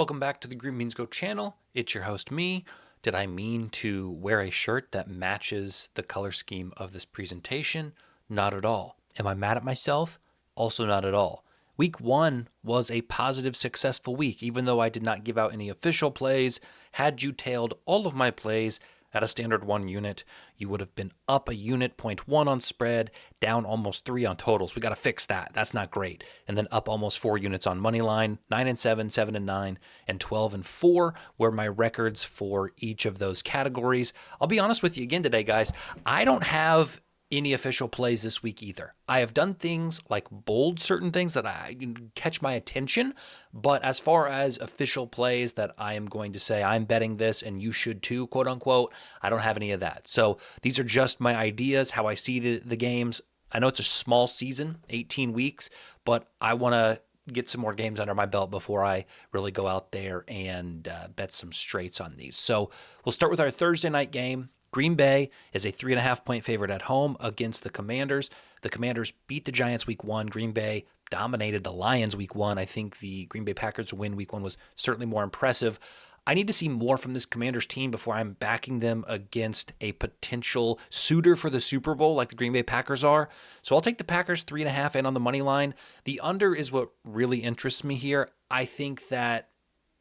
Welcome back to the Green Beans Go channel. It's your host, me. Did I mean to wear a shirt that matches the color scheme of this presentation? Not at all. Am I mad at myself? Also not at all. Week 1 was a positive, successful week, even though I did not give out any official plays. Had you tailed all of my plays at a standard 1 unit, you would have been up a unit, 0.1 on spread, down almost 3 on totals. We got to fix that. That's not great. And then up almost 4 units on Moneyline, 9 and 7, 7 and 9, and 12 and 4 were my records for each of those categories. I'll be honest with you again today, guys. I don't have any official plays this week either. I have done things like bold certain things that I catch my attention, but as far as official plays that I am going to say I'm betting this and you should too, quote unquote, I don't have any of that. So these are just my ideas, how I see the games. I know it's a small season, 18 weeks, but I want to get some more games under my belt before I really go out there and bet some straights on these. So we'll start with our Thursday night game. Green Bay is a 3.5-point favorite at home against the Commanders. The Commanders beat the Giants week 1. Green Bay dominated the Lions week 1. I think the Green Bay Packers win week 1 was certainly more impressive. I need to see more from this Commanders team before I'm backing them against a potential suitor for the Super Bowl like the Green Bay Packers are. So I'll take the Packers 3.5 and on the money line. The under is what really interests me here. I think that,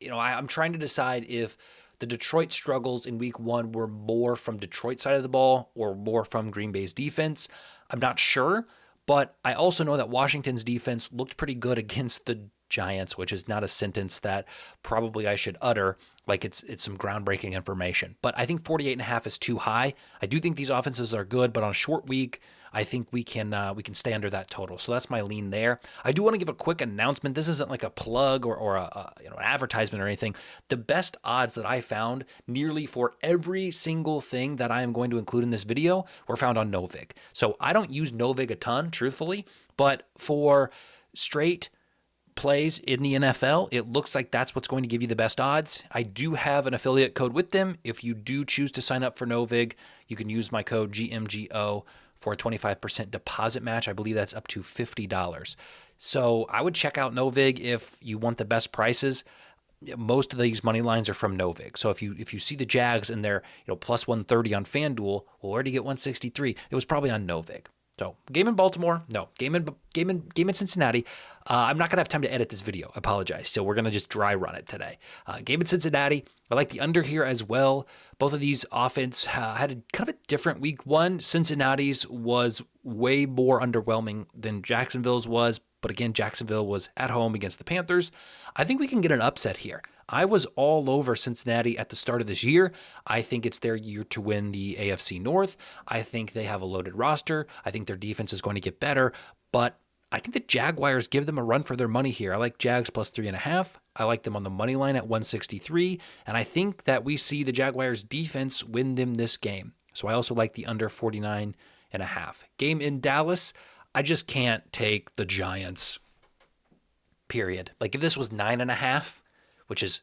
I'm trying to decide if the Detroit struggles in week 1 were more from Detroit's side of the ball or more from Green Bay's defense. I'm not sure, but I also know that Washington's defense looked pretty good against the Giants, which is not a sentence that probably I should utter like it's some groundbreaking information. But I think 48.5 is too high. I do think these offenses are good, but on a short week, I think we can stay under that total. So that's my lean there. I do want to give a quick announcement. This isn't like a plug or an advertisement or anything. The best odds that I found nearly for every single thing that I am going to include in this video were found on Novig. So I don't use Novig a ton, truthfully, but for straight plays in the NFL, it looks like that's what's going to give you the best odds. I do have an affiliate code with them. If you do choose to sign up for Novig, you can use my code GMGO for a 25% deposit match. I believe that's up to $50. So I would check out Novig if you want the best prices. Most of these money lines are from Novig. So if you see the Jags and they're plus 130 on FanDuel, well, where do you get 163? It was probably on Novig. So game in Baltimore, no. Game in Cincinnati. I'm not going to have time to edit this video. I apologize. So we're going to just dry run it today. Game in Cincinnati. I like the under here as well. Both of these offense had a kind of a different week 1. Cincinnati's was way more underwhelming than Jacksonville's was. But again, Jacksonville was at home against the Panthers. I think we can get an upset here. I was all over Cincinnati at the start of this year. I think it's their year to win the AFC North. I think they have a loaded roster. I think their defense is going to get better. But I think the Jaguars give them a run for their money here. I like Jags plus 3.5. I like them on the money line at 163. And I think that we see the Jaguars defense win them this game. So I also like the under 49.5. Game in Dallas. I just can't take the Giants, period. Like if this was 9.5, which is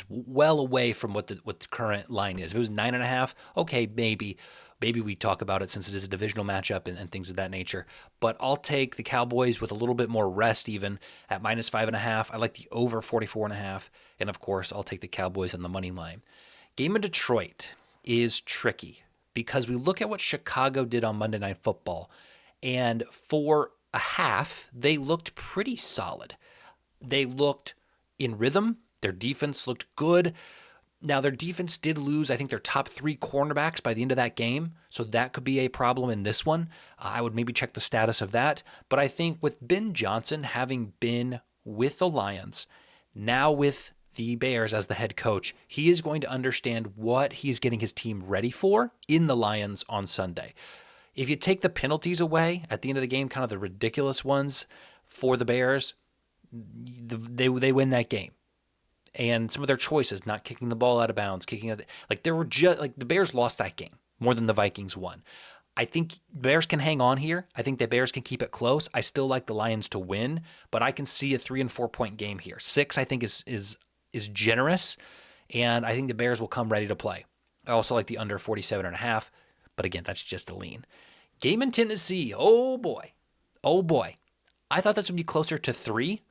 well away from what the current line is. If it was 9.5, okay, maybe we talk about it since it is a divisional matchup and things of that nature. But I'll take the Cowboys with a little bit more rest even at minus 5.5. I like the over 44.5. And of course, I'll take the Cowboys on the money line. Game in Detroit is tricky because we look at what Chicago did on Monday Night Football. And for a half, they looked pretty solid. They looked in rhythm. Their defense looked good. Now, their defense did lose, I think, their top 3 cornerbacks by the end of that game. So that could be a problem in this one. I would maybe check the status of that. But I think with Ben Johnson having been with the Lions, now with the Bears as the head coach, he is going to understand what he's getting his team ready for in the Lions on Sunday. If you take the penalties away at the end of the game, kind of the ridiculous ones for the Bears, they win that game. And some of their choices, not kicking the ball out of bounds, the Bears lost that game more than the Vikings won. I think Bears can hang on here. I think the Bears can keep it close. I still like the Lions to win, but I can see a 3 and 4 point game here. 6, I think, is generous, and I think the Bears will come ready to play. I also like the under 47.5, but again, that's just a lean. Game in Tennessee. Oh boy. I thought this would be closer to 3.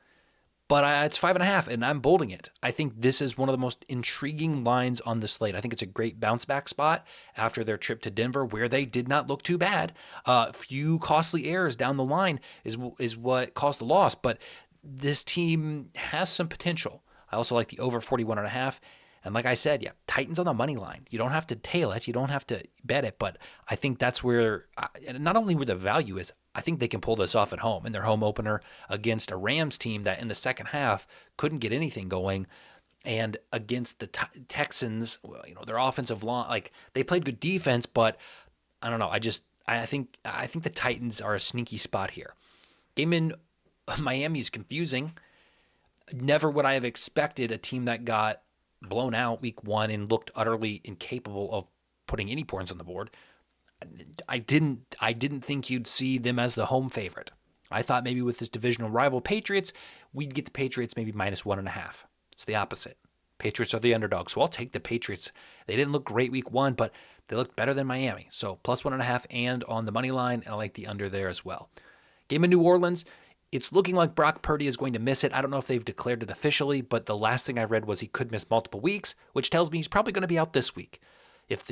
But it's 5.5, and I'm bolding it. I think this is one of the most intriguing lines on the slate. I think it's a great bounce back spot after their trip to Denver, where they did not look too bad. A few costly errors down the line is what caused the loss, but this team has some potential. I also like the over 41.5. And like I said, yeah, Titans on the money line. You don't have to tail it. You don't have to bet it. But I think that's where, not only where the value is, I think they can pull this off at home in their home opener against a Rams team that in the second half couldn't get anything going. And against the Texans, well, their offensive line, like they played good defense, but I don't know. I think the Titans are a sneaky spot here. Game in Miami is confusing. Never would I have expected a team that got blown out week 1 and looked utterly incapable of putting any points on the board. I didn't think you'd see them as the home favorite. I thought maybe with this divisional rival Patriots, we'd get the Patriots maybe -1.5. It's the opposite. Patriots are the underdog, so I'll take the Patriots. They didn't look great week 1, but they looked better than Miami. So +1.5 and on the money line, and I like the under there as well. Game in New Orleans, it's looking like Brock Purdy is going to miss it. I don't know if they've declared it officially, but the last thing I read was he could miss multiple weeks, which tells me he's probably going to be out this week. If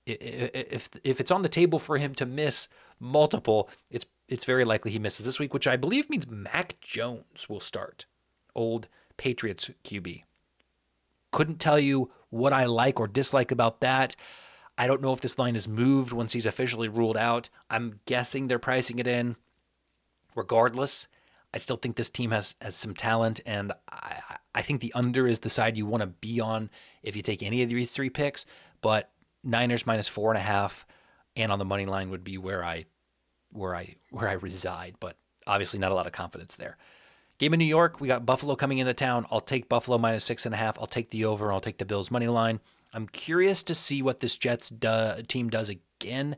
it's on the table for him to miss multiple, it's very likely he misses this week, which I believe means Mac Jones will start. Old Patriots QB. Couldn't tell you what I like or dislike about that. I don't know if this line is moved once he's officially ruled out. I'm guessing they're pricing it in. Regardless, I still think this team has some talent, and I think the under is the side you want to be on if you take any of these 3 picks, but Niners -4.5 and on the money line would be where I reside, but obviously not a lot of confidence there. Game in New York, we got Buffalo coming into town. I'll take Buffalo -6.5. I'll take the over. I'll take the Bills money line. I'm curious to see what this Jets team does again.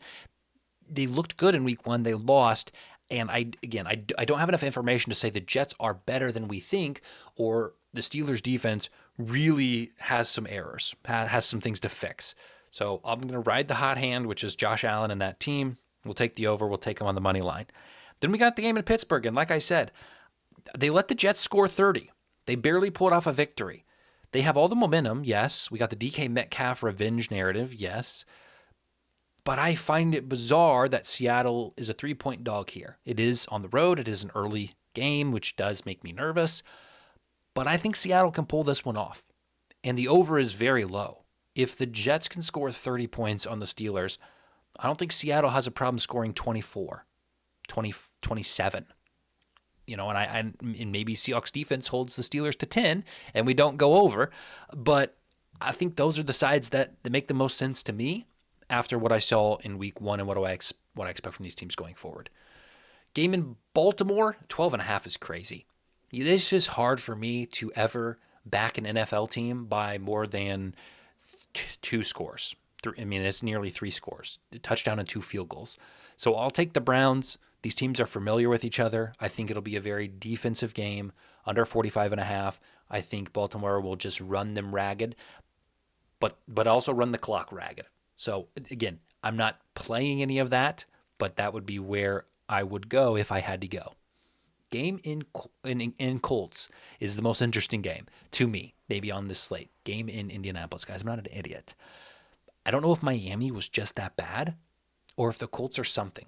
They looked good in week 1. They lost. And I don't have enough information to say the Jets are better than we think, or the Steelers defense really has some errors, has some things to fix. So I'm going to ride the hot hand, which is Josh Allen and that team. We'll take the over. We'll take them on the money line. Then we got the game in Pittsburgh. And like I said, they let the Jets score 30. They barely pulled off a victory. They have all the momentum, yes. We got the DK Metcalf revenge narrative, yes. But I find it bizarre that Seattle is a 3-point dog here. It is on the road. It is an early game, which does make me nervous. But I think Seattle can pull this one off. And the over is very low. If the Jets can score 30 points on the Steelers, I don't think Seattle has a problem scoring 24, 27. And maybe Seahawks defense holds the Steelers to 10 and we don't go over. But I think those are the sides that make the most sense to me after what I saw in week 1 and what I expect from these teams going forward. Game in Baltimore, 12.5 is crazy. It is just hard for me to ever back an NFL team by more than 2 scores. It's nearly 3 scores, a touchdown and 2 field goals. So I'll take the Browns. These teams are familiar with each other. I think it'll be a very defensive game, under 45.5. I think Baltimore will just run them ragged, but also run the clock ragged. So again, I'm not playing any of that, but that would be where I would go if I had to go. Game in Colts is the most interesting game to me, maybe on this slate. Game in Indianapolis, guys. I'm not an idiot. I don't know if Miami was just that bad or if the Colts are something.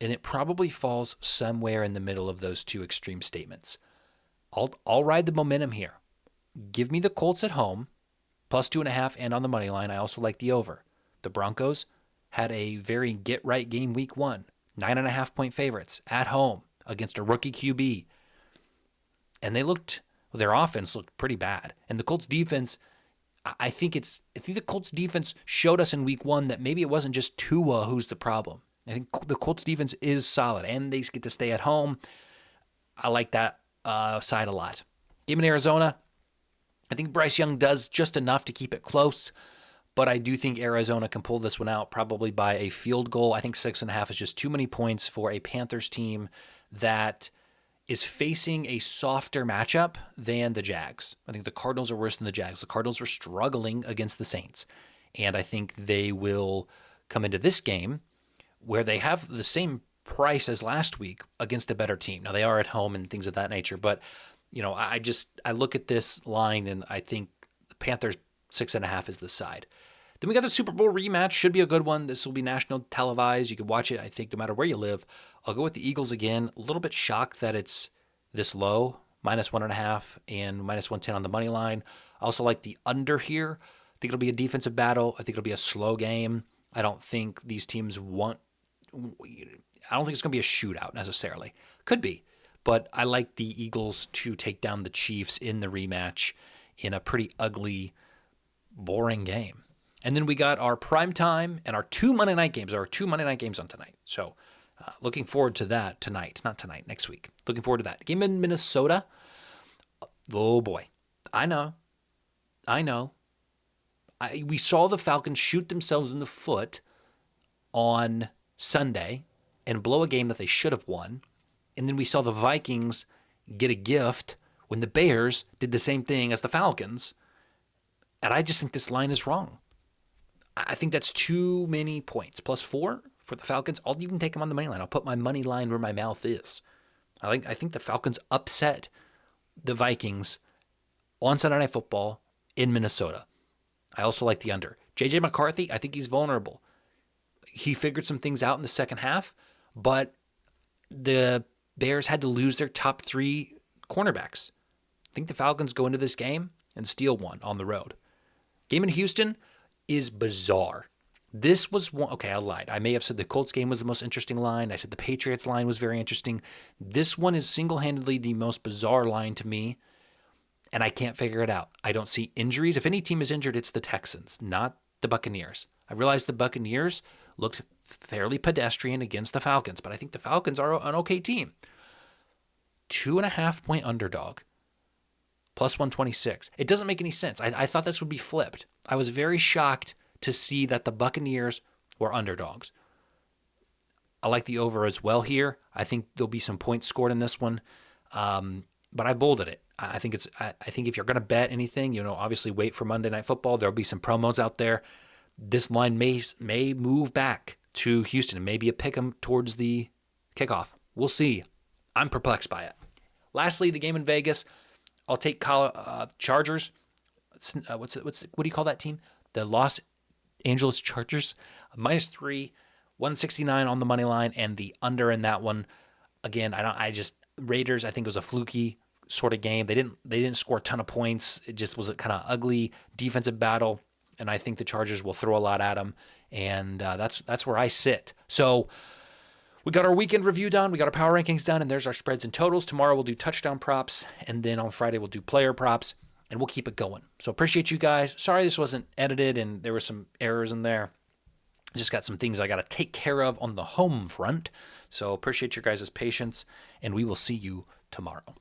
And it probably falls somewhere in the middle of those 2 extreme statements. I'll ride the momentum here. Give me the Colts at home, +2.5 and on the money line. I also like the over. The Broncos had a very get-right game week 1, 9.5-point favorites at home against a rookie QB. And their offense looked pretty bad. And the Colts defense, I think the Colts defense showed us in week 1 that maybe it wasn't just Tua who's the problem. I think the Colts defense is solid, and they get to stay at home. I like that side a lot. Game in Arizona, I think Bryce Young does just enough to keep it close. But I do think Arizona can pull this one out probably by a field goal. I think 6.5 is just too many points for a Panthers team that is facing a softer matchup than the Jags. I think the Cardinals are worse than the Jags. The Cardinals were struggling against the Saints. And I think they will come into this game where they have the same price as last week against a better team. Now, they are at home and things of that nature, but I look at this line and I think the Panthers 6.5 is the side. Then we got the Super Bowl rematch. Should be a good one. This will be national televised. You can watch it, I think, no matter where you live. I'll go with the Eagles again. A little bit shocked that it's this low, -1.5 and -110 on the money line. I also like the under here. I think it'll be a defensive battle. I think it'll be a slow game. I don't think these teams I don't think it's going to be a shootout necessarily. Could be. But I like the Eagles to take down the Chiefs in the rematch in a pretty ugly, boring game. And then we got our prime time and our two Monday night games. There are two Monday night games on tonight. So looking forward to that tonight. Not tonight, next week. Looking forward to that. Game in Minnesota. Oh, boy. I know. We saw the Falcons shoot themselves in the foot on Sunday and blow a game that they should have won. And then we saw the Vikings get a gift when the Bears did the same thing as the Falcons. And I just think this line is wrong. I think that's too many points. +4 for the Falcons. I'll even take them on the money line. I'll put my money line where my mouth is. I think the Falcons upset the Vikings on Sunday Night Football in Minnesota. I also like the under. J.J. McCarthy, I think he's vulnerable. He figured some things out in the second half, but the Bears had to lose their top 3 cornerbacks. I think the Falcons go into this game and steal one on the road. Game in Houston is bizarre. This was one. Okay, I lied. I may have said the Colts game was the most interesting line. I said the Patriots line was very interesting. This one is single-handedly the most bizarre line to me, and I can't figure it out. I don't see injuries. If any team is injured, it's the Texans, not the Buccaneers. I realize the Buccaneers looked fairly pedestrian against the Falcons, but I think the Falcons are an okay team. 2.5-point underdog, +126. It doesn't make any sense. I thought this would be flipped. I was very shocked to see that the Buccaneers were underdogs. I like the over as well here. I think there'll be some points scored in this one, but I bolded it. I think if you're going to bet anything, obviously wait for Monday Night Football. There'll be some promos out there. This line may move back to Houston and maybe a pick 'em towards the kickoff. We'll see. I'm perplexed by it. Lastly, the game in Vegas. I'll take Chargers. What do you call that team? The Los Angeles Chargers. -3, 169 on the money line, and the under in that one. Again, Raiders. I think it was a fluky sort of game. They didn't score a ton of points. It just was a kind of ugly defensive battle, and I think the Chargers will throw a lot at them, and that's where I sit. So we got our weekend review done. We got our power rankings done, and there's our spreads and totals. Tomorrow we'll do touchdown props, and then on Friday we'll do player props, and we'll keep it going. So appreciate you guys. Sorry this wasn't edited, and there were some errors in there. Just got some things I got to take care of on the home front. So appreciate your guys' patience, and we will see you tomorrow.